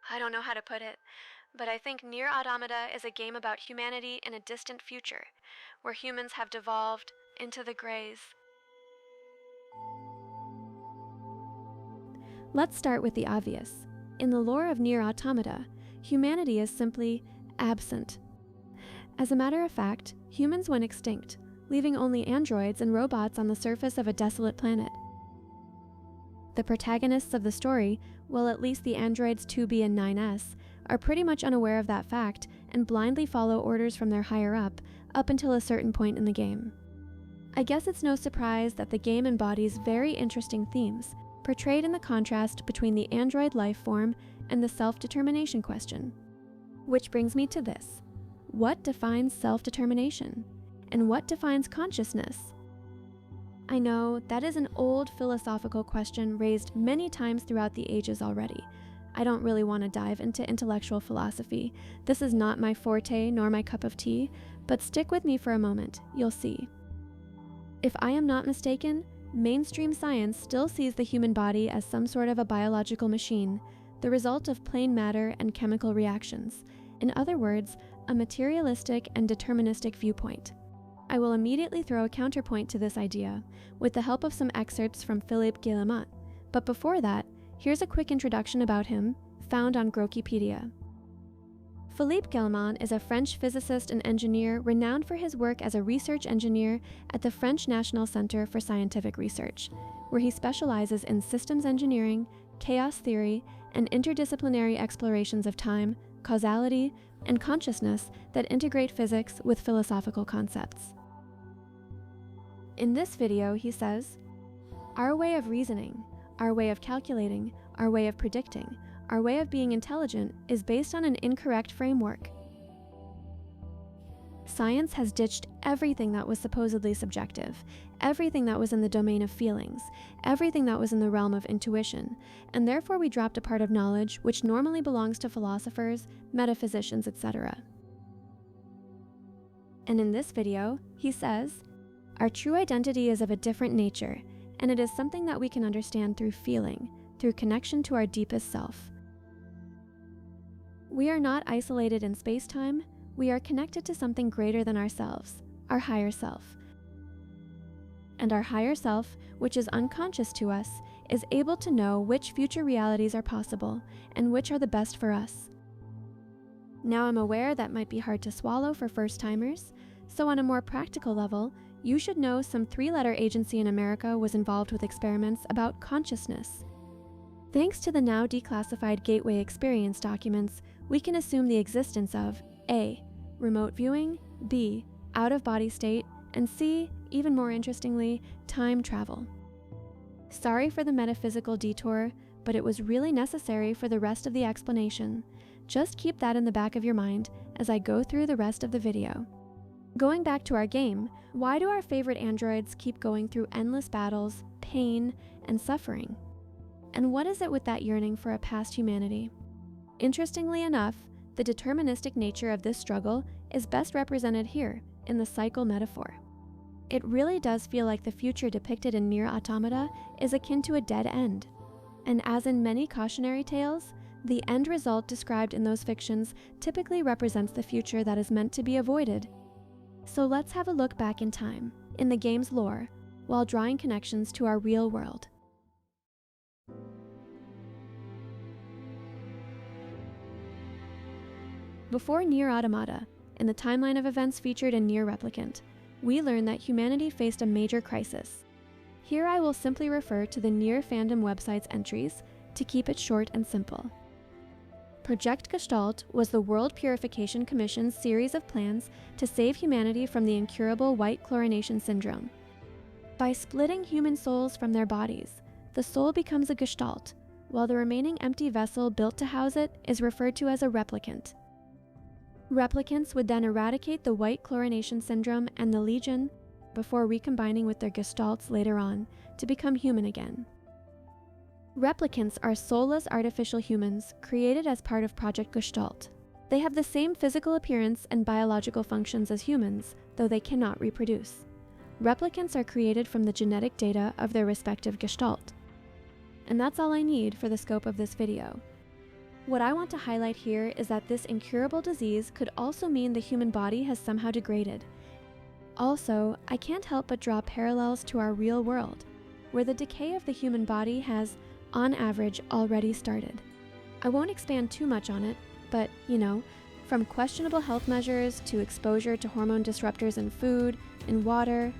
I don't know how to put it, but I think Nier Automata is a game about humanity in a distant future, where humans have devolved into the Greys. Let's start with the obvious. In the lore of Nier Automata, humanity is simply absent. As a matter of fact, humans went extinct, leaving only androids and robots on the surface of a desolate planet. The protagonists of the story, well, at least the androids 2B and 9S, are pretty much unaware of that fact and blindly follow orders from their higher up until a certain point in the game. I guess it's no surprise that the game embodies very interesting themes, portrayed in the contrast between the android life form and the self-determination question. Which brings me to this. What defines self-determination? And what defines consciousness? I know that is an old philosophical question raised many times throughout the ages already. I don't really want to dive into intellectual philosophy. This is not my forte nor my cup of tea, but stick with me for a moment, you'll see. If I am not mistaken, mainstream science still sees the human body as some sort of a biological machine, the result of plain matter and chemical reactions. In other words, a materialistic and deterministic viewpoint. I will immediately throw a counterpoint to this idea with the help of some excerpts from Philippe Guillemot, but before that, here's a quick introduction about him, found on Grokipedia. Philippe Guillemot is a French physicist and engineer renowned for his work as a research engineer at the French National Center for Scientific Research, where he specializes in systems engineering, chaos theory, and interdisciplinary explorations of time, causality, and consciousness that integrate physics with philosophical concepts. In this video, he says, "Our way of reasoning, our way of calculating, our way of predicting, our way of being intelligent is based on an incorrect framework. Science has ditched everything that was supposedly subjective, everything that was in the domain of feelings, everything that was in the realm of intuition, and therefore we dropped a part of knowledge which normally belongs to philosophers, metaphysicians, etc." And in this video, he says, "Our true identity is of a different nature, and it is something that we can understand through feeling, through connection to our deepest self. We are not isolated in space-time, we are connected to something greater than ourselves, our higher self. And our higher self, which is unconscious to us, is able to know which future realities are possible and which are the best for us. Now I'm aware that might be hard to swallow for first-timers, so on a more practical level, you should know some three-letter agency in America was involved with experiments about consciousness. Thanks to the now declassified Gateway Experience documents, we can assume the existence of A. remote viewing, B. out-of-body state, and C. even more interestingly, time travel. Sorry for the metaphysical detour, but it was really necessary for the rest of the explanation. Just keep that in the back of your mind as I go through the rest of the video. Going back to our game, why do our favorite androids keep going through endless battles, pain, and suffering? And what is it with that yearning for a past humanity? Interestingly enough, the deterministic nature of this struggle is best represented here in the cycle metaphor. It really does feel like the future depicted in Nier Automata is akin to a dead end. And as in many cautionary tales, the end result described in those fictions typically represents the future that is meant to be avoided. So let's have a look back in time, in the game's lore, while drawing connections to our real world. Before Nier Automata, in the timeline of events featured in Nier Replicant, we learn that humanity faced a major crisis. Here I will simply refer to the Nier fandom website's entries to keep it short and simple. Project Gestalt was the World Purification Commission's series of plans to save humanity from the incurable white chlorination syndrome. By splitting human souls from their bodies, the soul becomes a Gestalt, while the remaining empty vessel built to house it is referred to as a replicant. Replicants would then eradicate the white chlorination syndrome and the Legion before recombining with their Gestalts later on to become human again. Replicants are soulless artificial humans created as part of Project Gestalt. They have the same physical appearance and biological functions as humans, though they cannot reproduce. Replicants are created from the genetic data of their respective Gestalt. And that's all I need for the scope of this video. What I want to highlight here is that this incurable disease could also mean the human body has somehow degraded. Also, I can't help but draw parallels to our real world, where the decay of the human body has, on average, already started. I won't expand too much on it, but, from questionable health measures to exposure to hormone disruptors in food, in water,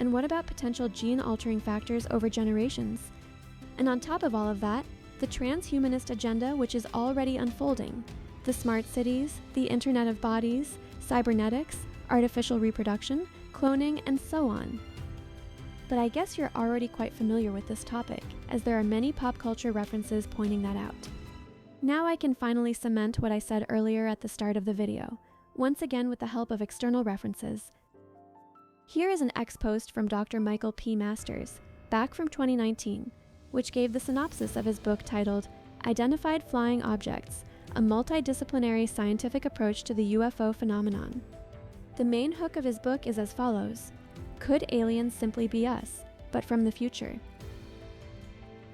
and what about potential gene-altering factors over generations? And on top of all of that, the transhumanist agenda which is already unfolding, the smart cities, the Internet of Bodies, cybernetics, artificial reproduction, cloning, and so on. But I guess you're already quite familiar with this topic, as there are many pop culture references pointing that out. Now I can finally cement what I said earlier at the start of the video, once again with the help of external references. Here is an ex-post from Dr. Michael P. Masters, back from 2019, which gave the synopsis of his book titled Identified Flying Objects, a multidisciplinary scientific approach to the UFO phenomenon. The main hook of his book is as follows: could aliens simply be us, but from the future?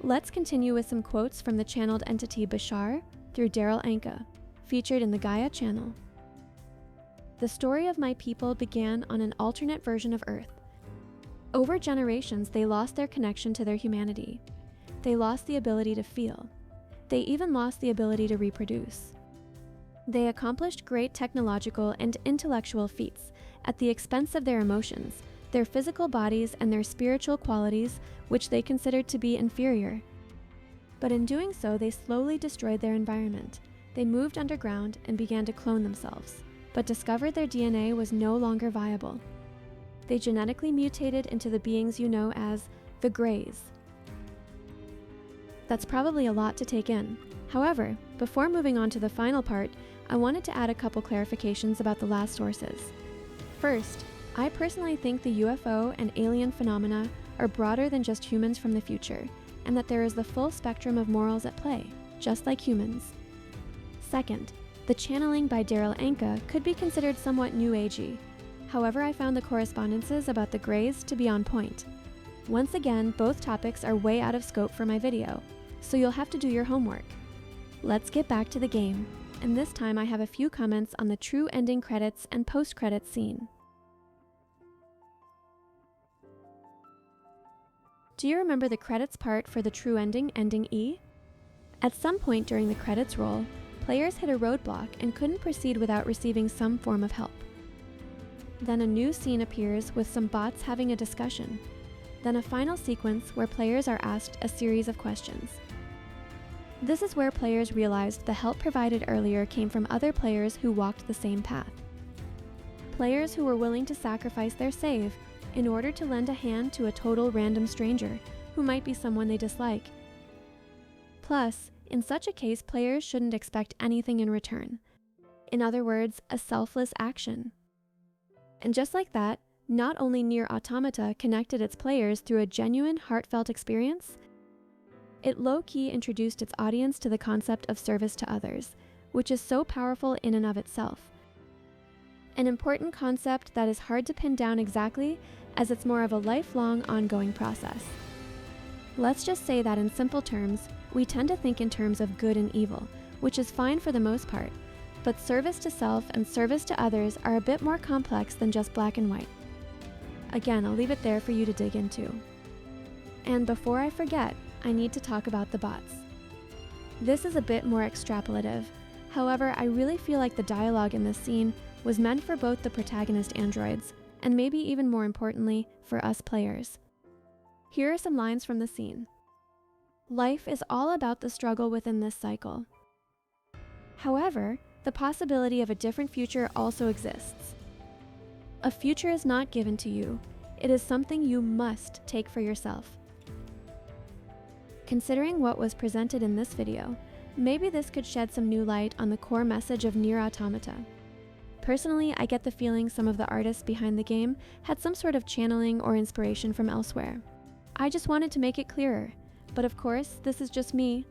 Let's continue with some quotes from the channeled entity Bashar through Daryl Anka, featured in the Gaia channel. The story of my people began on an alternate version of Earth. Over generations, they lost their connection to their humanity. They lost the ability to feel. They even lost the ability to reproduce. They accomplished great technological and intellectual feats at the expense of their emotions, their physical bodies, and their spiritual qualities, which they considered to be inferior. But in doing so, they slowly destroyed their environment. They moved underground and began to clone themselves, but discovered their DNA was no longer viable. They genetically mutated into the beings you know as the Greys. That's probably a lot to take in. However, before moving on to the final part, I wanted to add a couple clarifications about the last sources. First, I personally think the UFO and alien phenomena are broader than just humans from the future, and that there is the full spectrum of morals at play, just like humans. Second, the channeling by Daryl Anka could be considered somewhat new agey. However, I found the correspondences about the Greys to be on point. Once again, both topics are way out of scope for my video, so you'll have to do your homework. Let's get back to the game, and this time I have a few comments on the true ending credits and post-credits scene. Do you remember the credits part for the true ending, ending E? At some point during the credits roll, players hit a roadblock and couldn't proceed without receiving some form of help. Then a new scene appears with some bots having a discussion. Then a final sequence where players are asked a series of questions. This is where players realized the help provided earlier came from other players who walked the same path. Players who were willing to sacrifice their save in order to lend a hand to a total random stranger who might be someone they dislike. Plus, in such a case, players shouldn't expect anything in return. In other words, a selfless action. And just like that, not only Nier Automata connected its players through a genuine, heartfelt experience, it low-key introduced its audience to the concept of service to others, which is so powerful in and of itself. An important concept that is hard to pin down exactly, as it's more of a lifelong, ongoing process. Let's just say that in simple terms, we tend to think in terms of good and evil, which is fine for the most part, but service to self and service to others are a bit more complex than just black and white. Again, I'll leave it there for you to dig into. And before I forget, I need to talk about the bots. This is a bit more extrapolative. However, I really feel like the dialogue in this scene was meant for both the protagonist androids, and maybe even more importantly, for us players. Here are some lines from the scene. Life is all about the struggle within this cycle. However, the possibility of a different future also exists. A future is not given to you. It is something you must take for yourself. Considering what was presented in this video, maybe this could shed some new light on the core message of Nier Automata. Personally, I get the feeling some of the artists behind the game had some sort of channeling or inspiration from elsewhere. I just wanted to make it clearer, but of course, this is just me.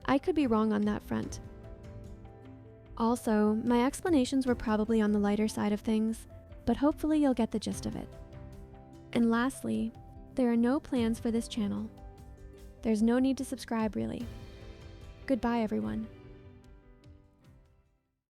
I could be wrong on that front. Also, my explanations were probably on the lighter side of things, but hopefully you'll get the gist of it. And lastly, there are no plans for this channel. There's no need to subscribe, really. Goodbye, everyone.